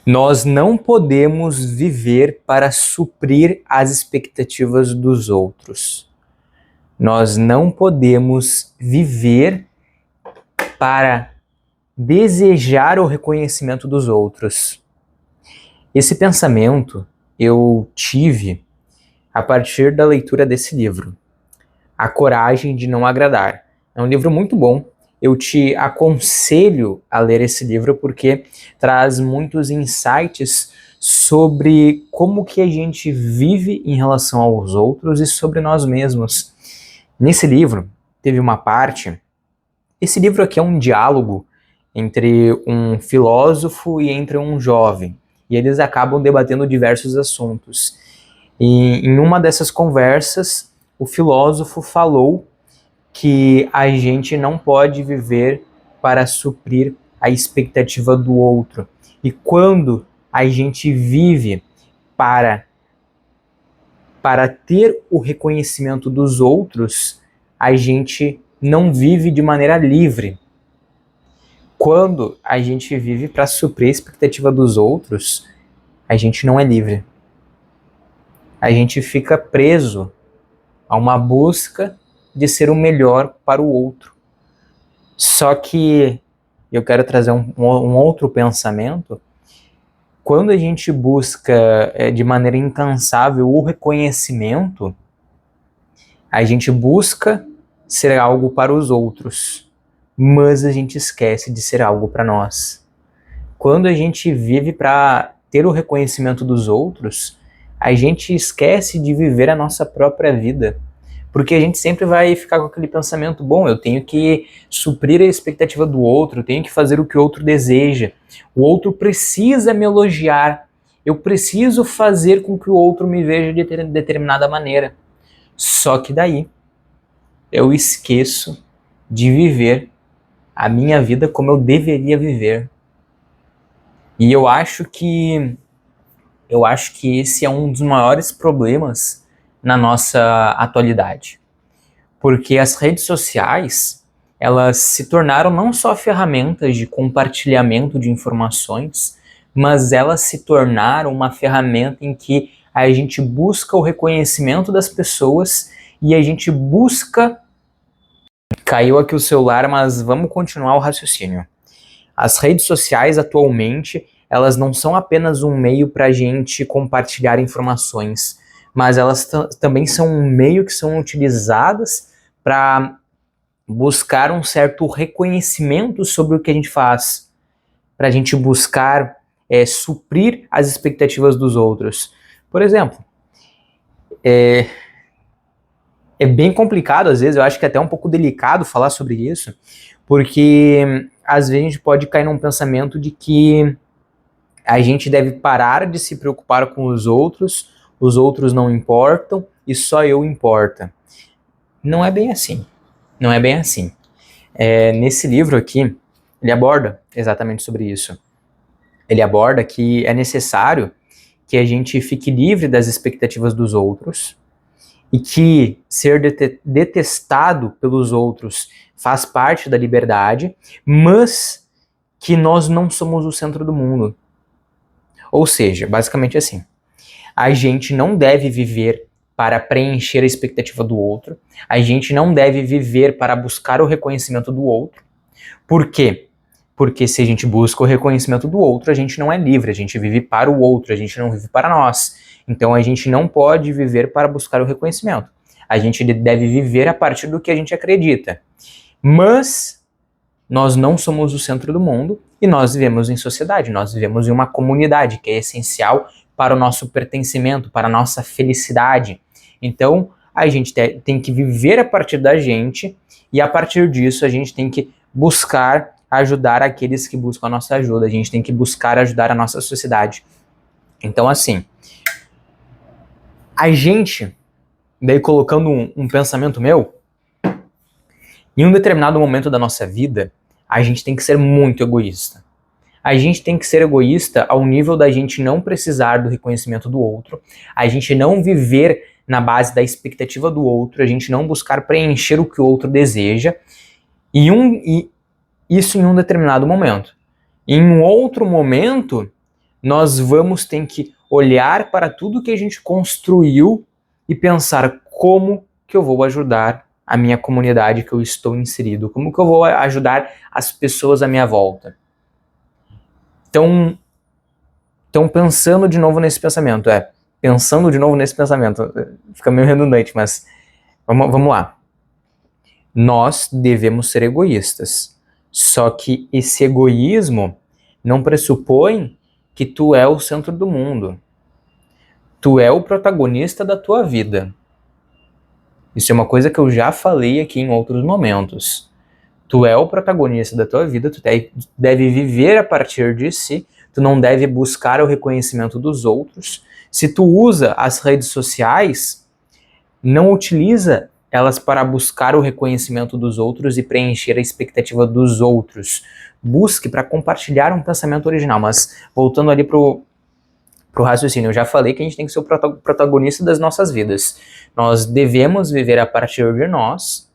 Nós não podemos viver para suprir as expectativas dos outros. Nós não podemos viver para desejar o reconhecimento dos outros. Esse pensamento eu tive a partir da leitura desse livro, A Coragem de Não Agradar. É um livro muito bom. Eu te aconselho a ler esse livro porque traz muitos insights sobre como que a gente vive em relação aos outros e sobre nós mesmos. Nesse livro, teve uma parte... Esse livro aqui é um diálogo entre um filósofo e entre um jovem. E eles acabam debatendo diversos assuntos. E em uma dessas conversas, o filósofo falou que a gente não pode viver para suprir a expectativa do outro. E quando a gente vive para ter o reconhecimento dos outros, a gente não vive de maneira livre. Quando a gente vive para suprir a expectativa dos outros, a gente não é livre. A gente fica preso a uma busca de ser o melhor para o outro. Só que eu quero trazer um outro pensamento. Quando a gente busca de maneira incansável o reconhecimento, a gente busca ser algo para os outros, mas a gente esquece de ser algo para nós. Quando a gente vive para ter o reconhecimento dos outros, a gente esquece de viver a nossa própria vida. Porque a gente sempre vai ficar com aquele pensamento, bom, eu tenho que suprir a expectativa do outro, eu tenho que fazer o que o outro deseja. O outro precisa me elogiar, eu preciso fazer com que o outro me veja de determinada maneira. Só que daí eu esqueço de viver a minha vida como eu deveria viver. E eu acho que esse é um dos maiores problemas na nossa atualidade. Porque as redes sociais, elas se tornaram não só ferramentas de compartilhamento de informações, mas elas se tornaram uma ferramenta em que a gente busca o reconhecimento das pessoas e a gente busca... Caiu aqui o celular, mas vamos continuar o raciocínio. As redes sociais atualmente, elas não são apenas um meio para a gente compartilhar informações, mas elas também são um meio que são utilizadas para buscar um certo reconhecimento sobre o que a gente faz, para a gente buscar suprir as expectativas dos outros. Por exemplo, é bem complicado às vezes, eu acho que é até um pouco delicado falar sobre isso, porque às vezes a gente pode cair num pensamento de que a gente deve parar de se preocupar com os outros não importam e só eu importa. Não é bem assim. Não é bem assim. Nesse livro aqui, ele aborda exatamente sobre isso. Ele aborda que é necessário que a gente fique livre das expectativas dos outros e que ser detestado pelos outros faz parte da liberdade, mas que nós não somos o centro do mundo. Ou seja, basicamente assim, a gente não deve viver para preencher a expectativa do outro, a gente não deve viver para buscar o reconhecimento do outro. Por quê? Porque se a gente busca o reconhecimento do outro, a gente não é livre, a gente vive para o outro, a gente não vive para nós. Então a gente não pode viver para buscar o reconhecimento. A gente deve viver a partir do que a gente acredita. Mas nós não somos o centro do mundo e nós vivemos em sociedade, nós vivemos em uma comunidade que é essencial para o nosso pertencimento, para a nossa felicidade. Então, a gente tem que viver a partir da gente e a partir disso a gente tem que buscar ajudar aqueles que buscam a nossa ajuda, a gente tem que buscar ajudar a nossa sociedade. Então, assim, a gente, daí colocando um pensamento meu, em um determinado momento da nossa vida, a gente tem que ser muito egoísta. A gente tem que ser egoísta ao nível da gente não precisar do reconhecimento do outro, a gente não viver na base da expectativa do outro, a gente não buscar preencher o que o outro deseja, e isso em um determinado momento. Em um outro momento, nós vamos ter que olhar para tudo que a gente construiu e pensar como que eu vou ajudar a minha comunidade que eu estou inserido, como que eu vou ajudar as pessoas à minha volta. Então pensando de novo nesse pensamento, fica meio redundante, mas vamos lá. Nós devemos ser egoístas, só que esse egoísmo não pressupõe que tu é o centro do mundo. Tu é o protagonista da tua vida. Isso é uma coisa que eu já falei aqui em outros momentos. Tu é o protagonista da tua vida, tu deve viver a partir de si, tu não deve buscar o reconhecimento dos outros. Se tu usa as redes sociais, não utiliza elas para buscar o reconhecimento dos outros e preencher a expectativa dos outros. Busque para compartilhar um pensamento original. Mas voltando ali pro raciocínio, eu já falei que a gente tem que ser o protagonista das nossas vidas. Nós devemos viver a partir de nós.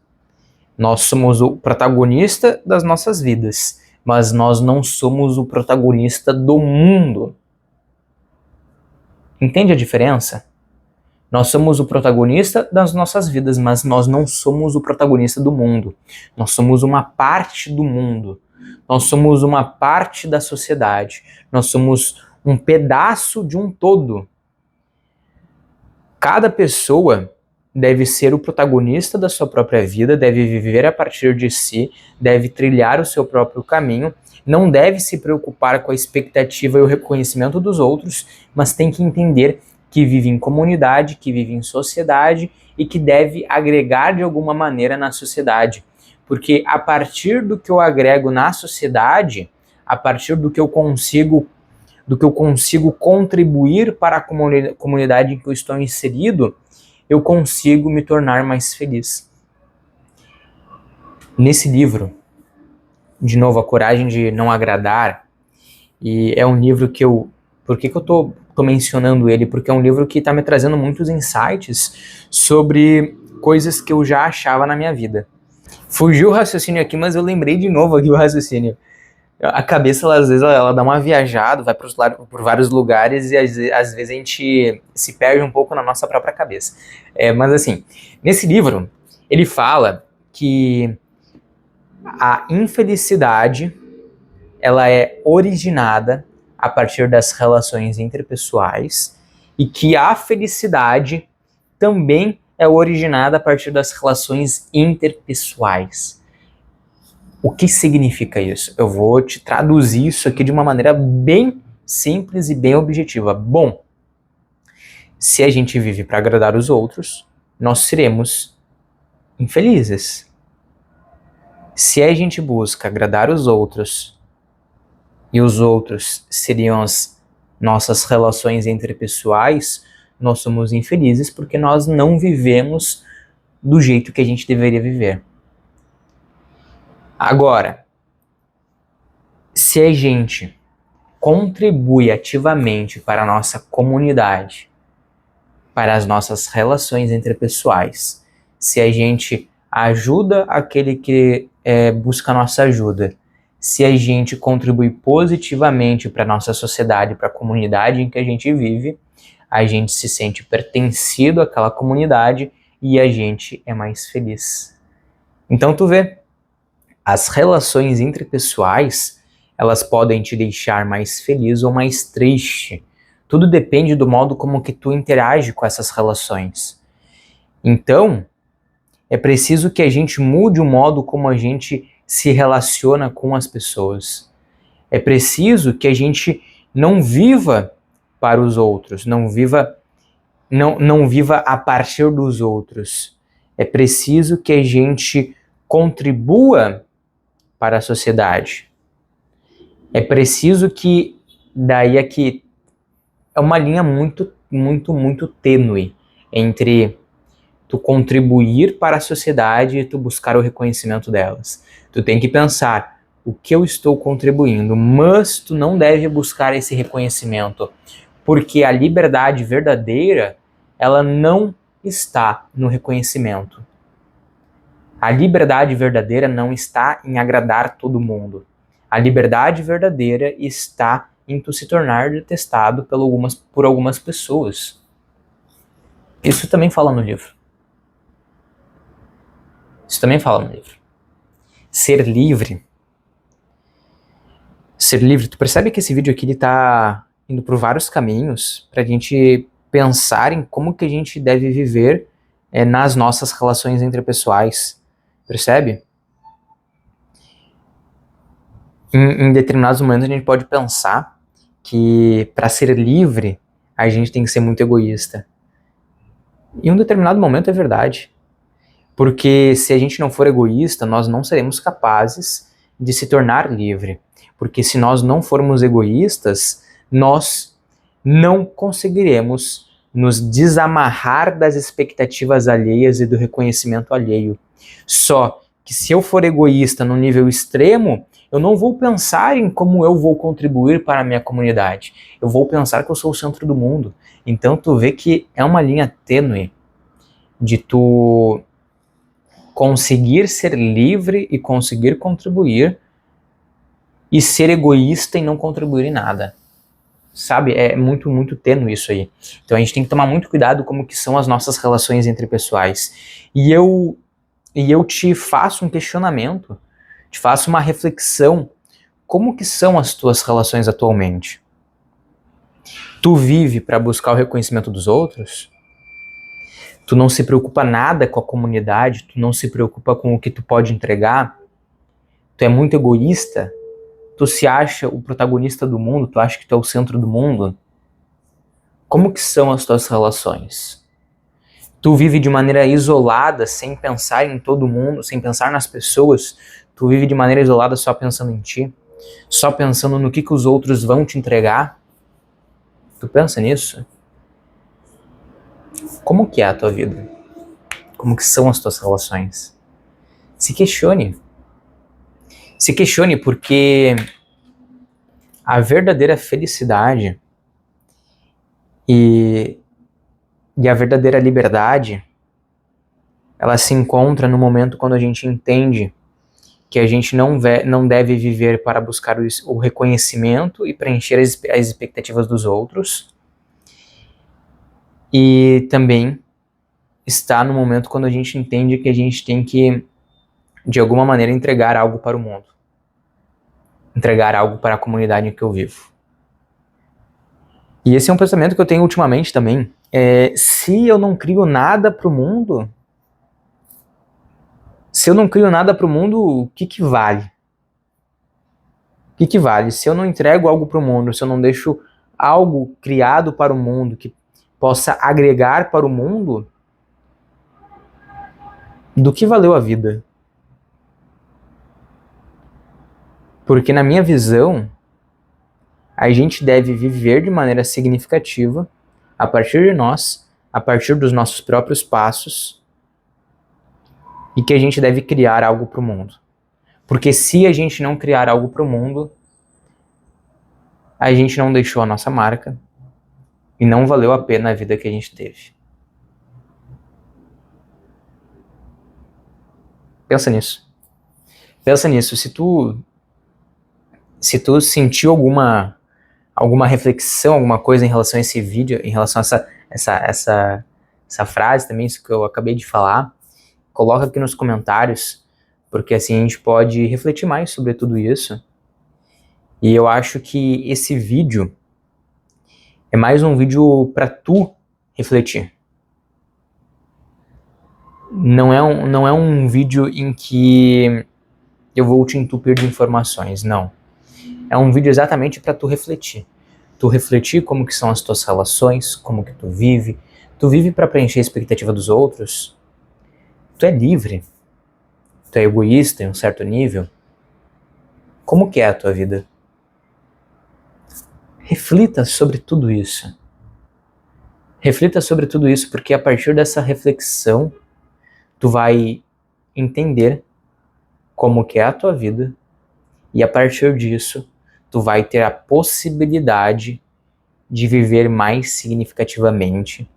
Nós somos o protagonista das nossas vidas, mas nós não somos o protagonista do mundo. Entende a diferença? Nós somos o protagonista das nossas vidas, mas nós não somos o protagonista do mundo. Nós somos uma parte do mundo. Nós somos uma parte da sociedade. Nós somos um pedaço de um todo. Cada pessoa deve ser o protagonista da sua própria vida, deve viver a partir de si, deve trilhar o seu próprio caminho, não deve se preocupar com a expectativa e o reconhecimento dos outros, mas tem que entender que vive em comunidade, que vive em sociedade e que deve agregar de alguma maneira na sociedade. Porque a partir do que eu agrego na sociedade, a partir do que eu consigo contribuir para a comunidade em que eu estou inserido, eu consigo me tornar mais feliz. Nesse livro, de novo, A Coragem de Não Agradar, e é um livro que por que eu tô mencionando ele? Porque é um livro que está me trazendo muitos insights sobre coisas que eu já achava na minha vida. Fugiu o raciocínio aqui, mas eu lembrei de novo aqui o raciocínio. A cabeça, às vezes, ela dá uma viajada, vai por vários lugares e às vezes a gente se perde um pouco na nossa própria cabeça. Mas assim, nesse livro, ele fala que a infelicidade, ela é originada a partir das relações interpessoais e que a felicidade também é originada a partir das relações interpessoais. O que significa isso? Eu vou te traduzir isso aqui de uma maneira bem simples e bem objetiva. Bom, se a gente vive para agradar os outros, nós seremos infelizes. Se a gente busca agradar os outros, e os outros seriam as nossas relações interpessoais, nós somos infelizes porque nós não vivemos do jeito que a gente deveria viver. Agora, se a gente contribui ativamente para a nossa comunidade, para as nossas relações interpessoais, se a gente ajuda aquele que busca a nossa ajuda, se a gente contribui positivamente para a nossa sociedade, para a comunidade em que a gente vive, a gente se sente pertencido àquela comunidade e a gente é mais feliz. Então tu vê, as relações interpessoais, elas podem te deixar mais feliz ou mais triste. Tudo depende do modo como que tu interage com essas relações. Então, é preciso que a gente mude o modo como a gente se relaciona com as pessoas. É preciso que a gente não viva para os outros, não viva a partir dos outros. É preciso que a gente contribua para a sociedade. É preciso que, daí aqui, é uma linha muito, muito, muito tênue entre tu contribuir para a sociedade e tu buscar o reconhecimento delas. Tu tem que pensar, o que eu estou contribuindo, mas tu não deve buscar esse reconhecimento, porque a liberdade verdadeira, ela não está no reconhecimento. A liberdade verdadeira não está em agradar todo mundo. A liberdade verdadeira está em tu se tornar detestado por algumas pessoas. Isso também fala no livro. Isso também fala no livro. Ser livre. Ser livre. Tu percebe que esse vídeo aqui ele tá indo por vários caminhos pra gente pensar em como que a gente deve viver nas nossas relações interpessoais. Percebe? Em determinados momentos a gente pode pensar que para ser livre a gente tem que ser muito egoísta. Em um determinado momento é verdade. Porque se a gente não for egoísta, nós não seremos capazes de se tornar livre. Porque se nós não formos egoístas, nós não conseguiremos nos desamarrar das expectativas alheias e do reconhecimento alheio. Só que se eu for egoísta no nível extremo, eu não vou pensar em como eu vou contribuir para a minha comunidade. Eu vou pensar que eu sou o centro do mundo. Então tu vê que é uma linha tênue de tu conseguir ser livre e conseguir contribuir e ser egoísta e não contribuir em nada. Sabe? É muito, muito tênue isso aí. Então a gente tem que tomar muito cuidado como que são as nossas relações interpessoais. E eu te faço um questionamento, te faço uma reflexão. Como que são as tuas relações atualmente? Tu vive para buscar o reconhecimento dos outros? Tu não se preocupa nada com a comunidade? Tu não se preocupa com o que tu pode entregar? Tu é muito egoísta? Tu se acha o protagonista do mundo? Tu acha que tu é o centro do mundo? Como que são as tuas relações? Tu vive de maneira isolada, sem pensar em todo mundo, sem pensar nas pessoas? Tu vive de maneira isolada só pensando em ti? Só pensando no que os outros vão te entregar? Tu pensa nisso? Como que é a tua vida? Como que são as tuas relações? Se questione. Se questione, porque a verdadeira felicidade e a verdadeira liberdade, ela se encontra no momento quando a gente entende que a gente não deve viver para buscar o reconhecimento e preencher as expectativas dos outros. E também está no momento quando a gente entende que a gente tem que, de alguma maneira, entregar algo para o mundo. Entregar algo para a comunidade em que eu vivo. E esse é um pensamento que eu tenho ultimamente também. Se eu não crio nada para o mundo, o que vale? O que vale? Se eu não entrego algo para o mundo, se eu não deixo algo criado para o mundo que possa agregar para o mundo, do que valeu a vida? Porque na minha visão, a gente deve viver de maneira significativa a partir de nós, a partir dos nossos próprios passos, e que a gente deve criar algo para o mundo. Porque se a gente não criar algo para o mundo, a gente não deixou a nossa marca e não valeu a pena a vida que a gente teve. Pensa nisso. Pensa nisso. Se tu sentiu alguma reflexão, alguma coisa em relação a esse vídeo, em relação a essa frase também, isso que eu acabei de falar, coloca aqui nos comentários, porque assim a gente pode refletir mais sobre tudo isso. E eu acho que esse vídeo é mais um vídeo para tu refletir. Não é um vídeo em que eu vou te entupir de informações, não. É um vídeo exatamente para tu refletir. Tu refletir como que são as tuas relações, como que tu vive. Tu vive para preencher a expectativa dos outros? Tu é livre? Tu é egoísta em um certo nível? Como que é a tua vida? Reflita sobre tudo isso. Reflita sobre tudo isso, porque a partir dessa reflexão, tu vai entender como que é a tua vida, e a partir disso, tu vai ter a possibilidade de viver mais significativamente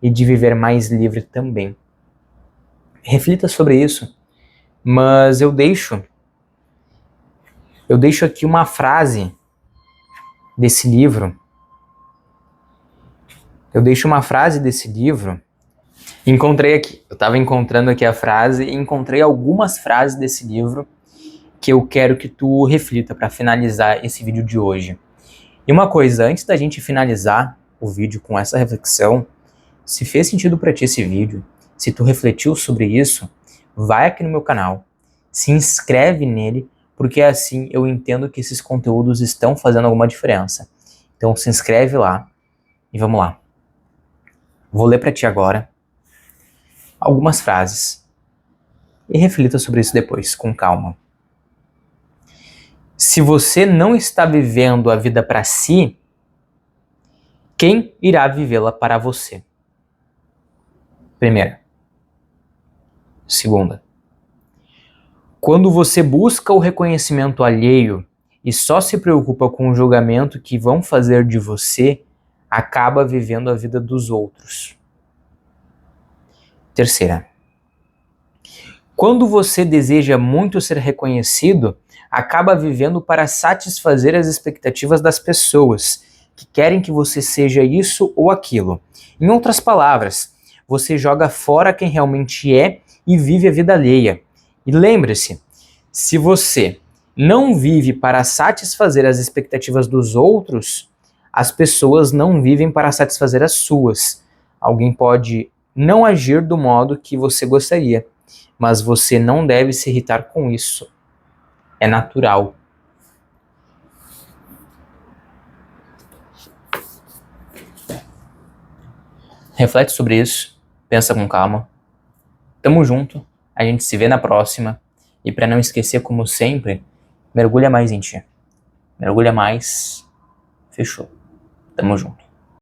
e de viver mais livre também. Reflita sobre isso, mas eu deixo aqui uma frase desse livro. Eu deixo uma frase desse livro. Encontrei aqui, eu estava encontrando aqui a frase e encontrei algumas frases desse livro que eu quero que tu reflita para finalizar esse vídeo de hoje. E uma coisa, antes da gente finalizar o vídeo com essa reflexão, se fez sentido para ti esse vídeo, se tu refletiu sobre isso, vai aqui no meu canal, se inscreve nele, porque assim eu entendo que esses conteúdos estão fazendo alguma diferença. Então se inscreve lá e vamos lá. Vou ler para ti agora algumas frases e reflita sobre isso depois, com calma. Se você não está vivendo a vida para si, quem irá vivê-la para você? Primeira. Segunda. Quando você busca o reconhecimento alheio e só se preocupa com o julgamento que vão fazer de você, acaba vivendo a vida dos outros. Terceira. Quando você deseja muito ser reconhecido, acaba vivendo para satisfazer as expectativas das pessoas, que querem que você seja isso ou aquilo. Em outras palavras, você joga fora quem realmente é e vive a vida alheia. E lembre-se, se você não vive para satisfazer as expectativas dos outros, as pessoas não vivem para satisfazer as suas. Alguém pode não agir do modo que você gostaria, mas você não deve se irritar com isso. É natural. Reflete sobre isso, pensa com calma. Tamo junto, a gente se vê na próxima. E para não esquecer, como sempre, mergulha mais em ti. Mergulha mais. Fechou. Tamo junto.